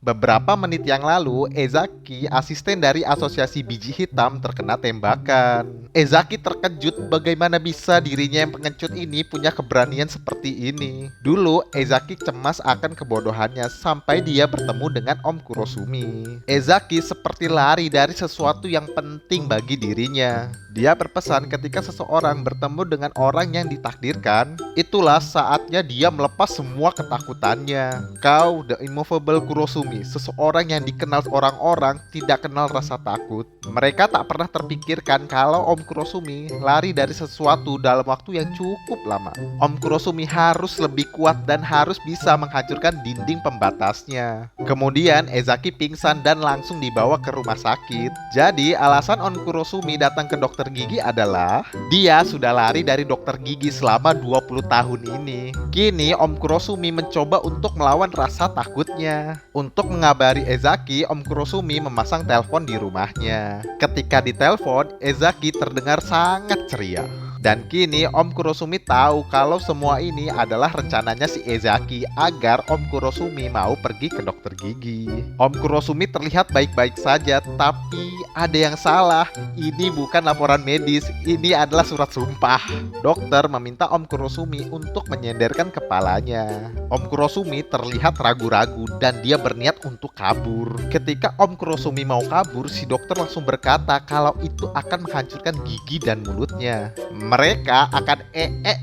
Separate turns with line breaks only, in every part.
Beberapa menit yang lalu, Ezaki, asisten dari Asosiasi Biji Hitam, terkena tembakan. Ezaki terkejut bagaimana bisa dirinya yang pengecut ini punya keberanian seperti ini. Dulu, Ezaki cemas akan kebodohannya sampai dia bertemu dengan Om Kurosumi. Ezaki seperti lari dari sesuatu yang penting bagi dirinya. Dia berpesan ketika seseorang bertemu dengan orang yang ditakdirkan, itulah saatnya dia melepas semua ketakutannya. Kau, The Immovable Kurosumi, seseorang yang dikenal orang-orang tidak kenal rasa takut. Mereka tak pernah terpikirkan kalau Om Kurosumi lari dari sesuatu dalam waktu yang cukup lama. Om Kurosumi harus lebih kuat dan harus bisa menghancurkan dinding pembatasnya. Kemudian Ezaki pingsan dan langsung dibawa ke rumah sakit. Jadi alasan Om Kurosumi datang ke dokter gigi adalah dia sudah lari dari dokter gigi selama 20 tahun ini. Kini Om Kurosumi mencoba untuk melawan rasa takutnya. Untuk mengabari Ezaki, Om Kurosumi memasang telepon di rumahnya. Ketika ditelepon, Ezaki terdengar sangat ceria. Dan kini Om Kurosumi tahu kalau semua ini adalah rencananya si Ezaki agar Om Kurosumi mau pergi ke dokter gigi. Om Kurosumi terlihat baik-baik saja, tapi ada yang salah. Ini bukan laporan medis, ini adalah surat sumpah. Dokter meminta Om Kurosumi untuk menyenderkan kepalanya. Om Kurosumi terlihat ragu-ragu dan dia berniat untuk kabur. Ketika Om Kurosumi mau kabur, si dokter langsung berkata kalau itu akan menghancurkan gigi dan mulutnya. Mereka akan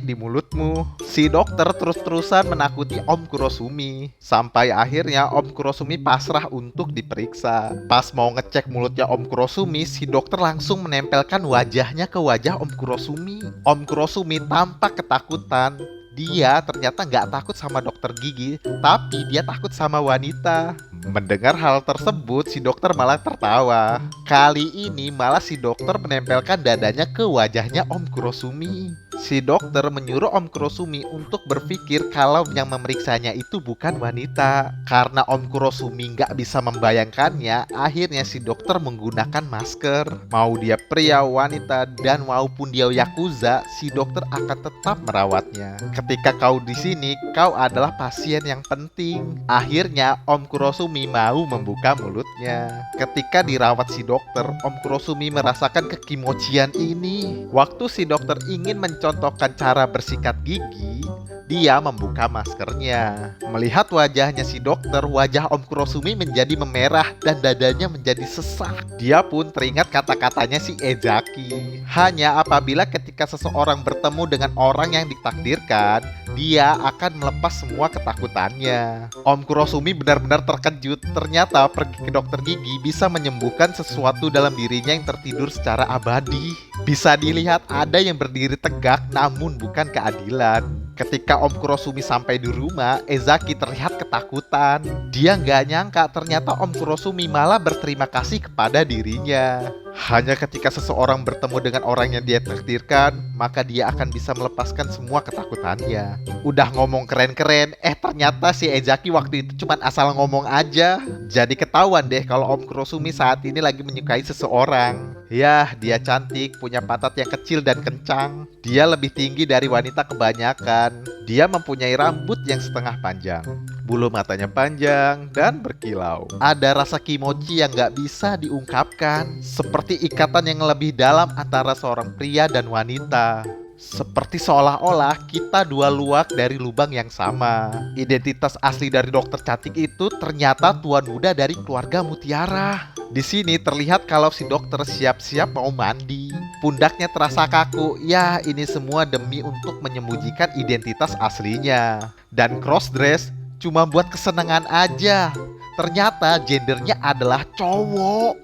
di mulutmu. Si dokter terus-terusan menakuti Om Kurosumi. Sampai akhirnya Om Kurosumi pasrah untuk diperiksa. Pas mau ngecek mulutnya Om Kurosumi, si dokter langsung menempelkan wajahnya ke wajah Om Kurosumi. Om Kurosumi tampak ketakutan. Dia ternyata nggak takut sama dokter gigi, tapi dia takut sama wanita. Mendengar hal tersebut, si dokter malah tertawa. Kali ini malah si dokter menempelkan dadanya ke wajahnya Om Kurosumi. Si dokter menyuruh Om Kurosumi untuk berpikir kalau yang memeriksanya itu bukan wanita. Karena Om Kurosumi nggak bisa membayangkannya, akhirnya si dokter menggunakan masker. Mau dia pria, wanita, dan maupun dia yakuza, si dokter akan tetap merawatnya. Ketika kau di sini, kau adalah pasien yang penting. Akhirnya Om Kurosumi mau membuka mulutnya. Ketika dirawat si dokter, Om Kurosumi merasakan kekimocian ini. Waktu si dokter ingin mencontohkan cara bersikat gigi, dia membuka maskernya. Melihat wajahnya si dokter, wajah Om Kurosumi menjadi memerah dan dadanya menjadi sesak. Dia pun teringat kata-katanya si Ezaki. Hanya apabila ketika seseorang bertemu dengan orang yang ditakdirkan, dia akan melepas semua ketakutannya. Om Kurosumi benar-benar terkejut. Ternyata pergi ke dokter gigi bisa menyembuhkan sesuatu dalam dirinya yang tertidur secara abadi. Bisa dilihat ada yang berdiri tegak namun bukan keadilan. Ketika Om Kurosumi sampai di rumah, Ezaki terlihat ketakutan. Dia nggak nyangka ternyata Om Kurosumi malah berterima kasih kepada dirinya. Hanya ketika seseorang bertemu dengan orang yang dia takdirkan, maka dia akan bisa melepaskan semua ketakutannya. Udah ngomong keren-keren, ternyata si Ezaki waktu itu cuma asal ngomong aja. Jadi ketahuan deh kalau Om Kurosumi saat ini lagi menyukai seseorang. Yah, dia cantik, punya pantat yang kecil dan kencang. Dia lebih tinggi dari wanita kebanyakan. Dia mempunyai rambut yang setengah panjang, bulu matanya panjang dan berkilau. Ada rasa kimochi yang gak bisa diungkapkan, seperti ikatan yang lebih dalam antara seorang pria dan wanita. Seperti seolah-olah kita dua luak dari lubang yang sama. Identitas asli dari dokter cantik itu ternyata tuan muda dari keluarga mutiara. Di sini terlihat kalau si dokter siap-siap mau mandi. Pundaknya terasa kaku. Ya, ini semua demi untuk menyembunyikan identitas aslinya. Dan crossdress cuma buat kesenangan aja. Ternyata gendernya adalah cowok.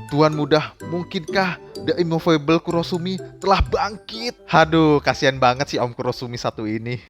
Tuan muda, mungkinkah The Immovable Kurosumi telah bangkit? Haduh, kasihan banget sih Om Kurosumi satu ini.